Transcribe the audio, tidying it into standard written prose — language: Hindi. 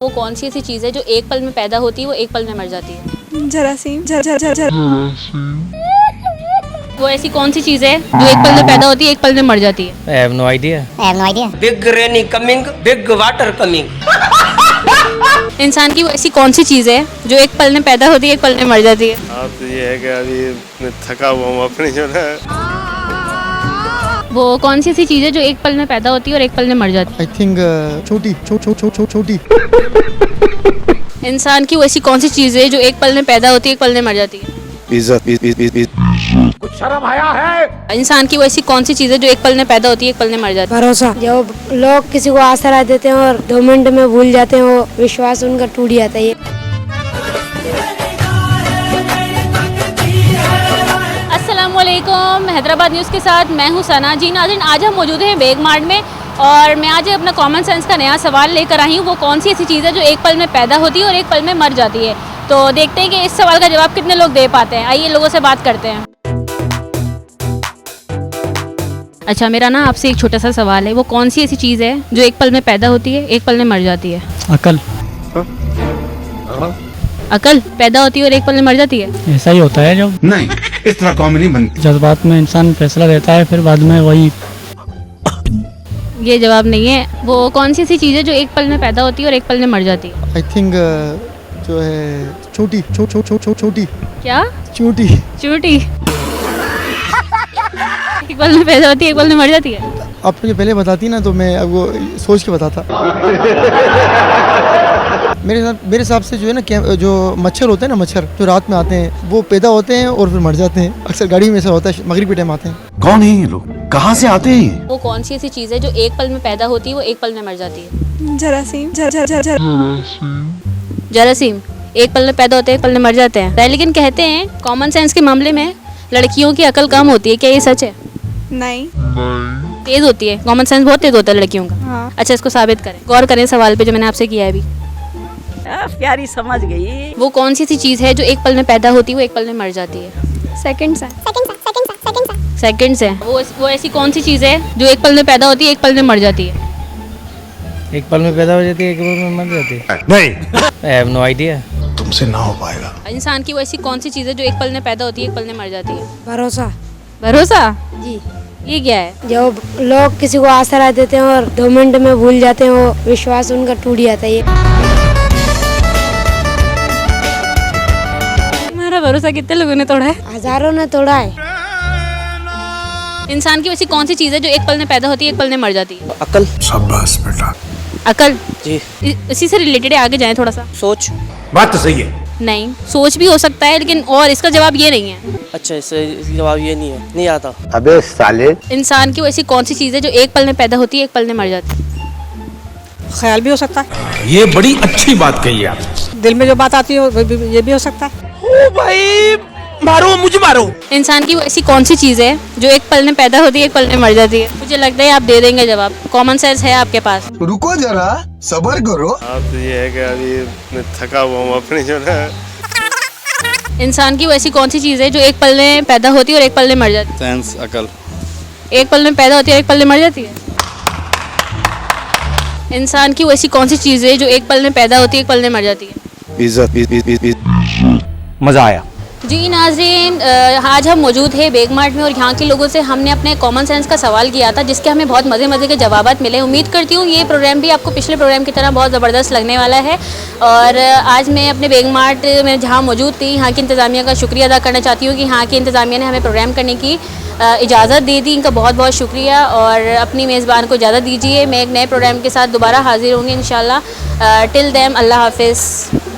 वो कौन सी ऐसी चीज़ है जो एक पल में पैदा होती है वो एक पल में मर जाती है? जरासीम। वो ऐसी कौन सी चीज़ है जो एक पल में पैदा होती है एक पल में मर जाती है? I have no idea. Big rainy coming, big water coming. इंसान की वो ऐसी कौन सी चीज़ है जो एक पल में पैदा होती है एक पल में मर जाती है? आप ये है कि अभी मैं थका हुआ हूँ अपनी जो है। वो कौन सी ऐसी चीज़ है जो एक पल में पैदा होती है और एक पल में मर जाती आई थिंक छोटी। है? इंसान की वो ऐसी कौन सी चीज़ है जो एक पल में पैदा होती है एक पल में मर जाती है? कुछ शर्म आया है? इंसान की वो ऐसी कौन सी चीज़ है जो एक पल में पैदा होती है एक पल में मर जाती है? भरोसा। जब लोग किसी को आसरा देते हैं और 2 मिनट में भूल जाते हैं, वो विश्वास उनका टूट जाता है। अस्सलामुअलैकुम, हैदराबाद न्यूज़ के साथ मैं हूँ सना। जी नाज़रीन, आज हम मौजूद हैं बेग मार्ट में और मैं आज अपना कॉमन सेंस का नया सवाल लेकर आई हूँ। वो कौन सी ऐसी चीज़ है जो एक पल में पैदा होती है और एक पल में मर जाती है? तो देखते हैं कि इस सवाल का जवाब कितने लोग दे पाते हैं। आइए लोगों से बात करते हैं। अच्छा, मेरा ना आपसे एक छोटा सा सवाल है। वो कौन सी ऐसी चीज़ है जो एक पल में पैदा होती है एक पल में मर जाती है? अकल। अकल पैदा होती है और एक पल में मर जाती है? ऐसा ही होता है जब नहीं, इस तरह कॉमेडी नहीं बनती। जज्बात में इंसान फैसला लेता है फिर बाद में वही। ये जवाब नहीं है। वो कौन सी ऐसी चीज़ है जो एक पल में पैदा होती है और एक पल में मर जाती है? आई थिंक जो है छोटी। क्या? चूटी। चूटी। एक पल में पैदा होती है एक पल में मर जाती है? आप मुझे पहले बताती ना तो मैं अब वो सोच के बताता। मेरे हिसाब से जो है ना, जो मच्छर होते हैं ना, मच्छर जो रात में आते हैं वो पैदा होते हैं और फिर मर जाते हैं। अक्सर गाड़ी में ऐसा होता है, मगरिब के टाइम आते हैं। कौन है ये लोग, कहाँ से आते हैं ये? वो कौन सी ऐसी चीज़ है जो एक पल में पैदा होती है वो एक पल में मर जाती है? जरासीम। जरासीम एक पल में पैदा होते हैं एक पल में मर जाते हैं। लेकिन कहते हैं कॉमन सेंस के मामले में लड़कियों की अकल कम होती है। क्या ये सच है? नहीं। तेज होती है। कॉमन सेंस बहुत तेज होता है लड़कियों का। हाँ। अच्छा, इसको साबित करें। गौर करें सवाल पे जो मैंने आपसे किया है अभी। प्यारी समझ गई। वो कौन सी ऐसी चीज़ है जो एक पल में पैदा होती है वो एक पल में मर जाती है? सेकंड्स है। सेकंड्स है। वो ऐसी कौन सी चीज़ है जो एक पल में पैदा होती है एक पल में मर जाती है? एक पल में पैदा हो जाती है एक पल में मर जाती है। नहीं, I have no idea. तुमसे ना हो पाएगा। इंसान की वो ऐसी कौन सी चीज़ है जो एक पल में पैदा होती है एक पल में मर जाती है? भरोसा। भरोसा। जी। ये क्या है? जब लोग किसी को आसरा देते हैं और 2 मिनट में भूल जाते हैं, वो विश्वास उनका टूट जाता है। हमारा भरोसा कितने लोगों ने तोड़ा है? हजारों ने तोड़ा है। इंसान की वैसी कौन सी चीज़ है जो एक पल में पैदा होती है एक पल में मर जाती है? अकल। शाबाश बेटा। अकल। जी। इसी से रिलेटेड है, आगे जाएं थोड़ा सा। सोच। बात तो सही है। नहीं, सोच भी हो सकता है लेकिन और इसका जवाब ये नहीं है। अच्छा, इससे जवाब ये नहीं है, नहीं आता। अबे साले। इंसान की वैसी कौन सी चीज़ है जो एक पल में पैदा होती है एक पल में मर जाती है? ख्याल भी हो सकता है। ये बड़ी अच्छी बात कही आप। दिल में जो बात आती है ये भी हो सकता है। ओ भाई, मारो मुझे मारो। इंसान की वो ऐसी कौन सी चीज़ है जो एक पल में पैदा होती है एक पल में मर जाती है? मुझे लगता है आप दे देंगे जवाब। कॉमन सेंस है आपके पास। रुको जरा, सब्र करो। आप ये है कि अभी मैं थका हुआ हूँ अपनी जो है। इंसान की वो ऐसी कौन सी चीज़ है जो एक पल में पैदा होती है और एक पल में मर जाती है? सेंस, अकल। एक पल में पैदा होती है और एक पल में मर जाती है? इंसान की वो ऐसी कौन सी चीज़ है जो एक पल में पैदा होती है एक पल में मर जाती है? मजा आया। जी नाज़रीन, आज हम मौजूद हैं बेग मार्ट में और यहाँ के लोगों से हमने अपने कॉमन सेंस का सवाल किया था जिसके हमें बहुत मज़े के जवाबात मिले। उम्मीद करती हूँ ये प्रोग्राम भी आपको पिछले प्रोग्राम की तरह बहुत ज़बरदस्त लगने वाला है। और आज मैं अपने बेग मार्ट में जहाँ मौजूद थी यहाँ की इंतज़ामिया का शुक्रिया अदा करना चाहती हूँ कि यहाँ की इंतज़ामिया ने हमें प्रोग्राम करने की इजाज़त दे दी। इनका बहुत बहुत शुक्रिया और अपनी मेज़बान को इजाज़त दीजिए। मैं एक नए प्रोग्राम के साथ दोबारा हाजिर होंगी इंशाल्लाह। टिल देम अल्लाह हाफिज़।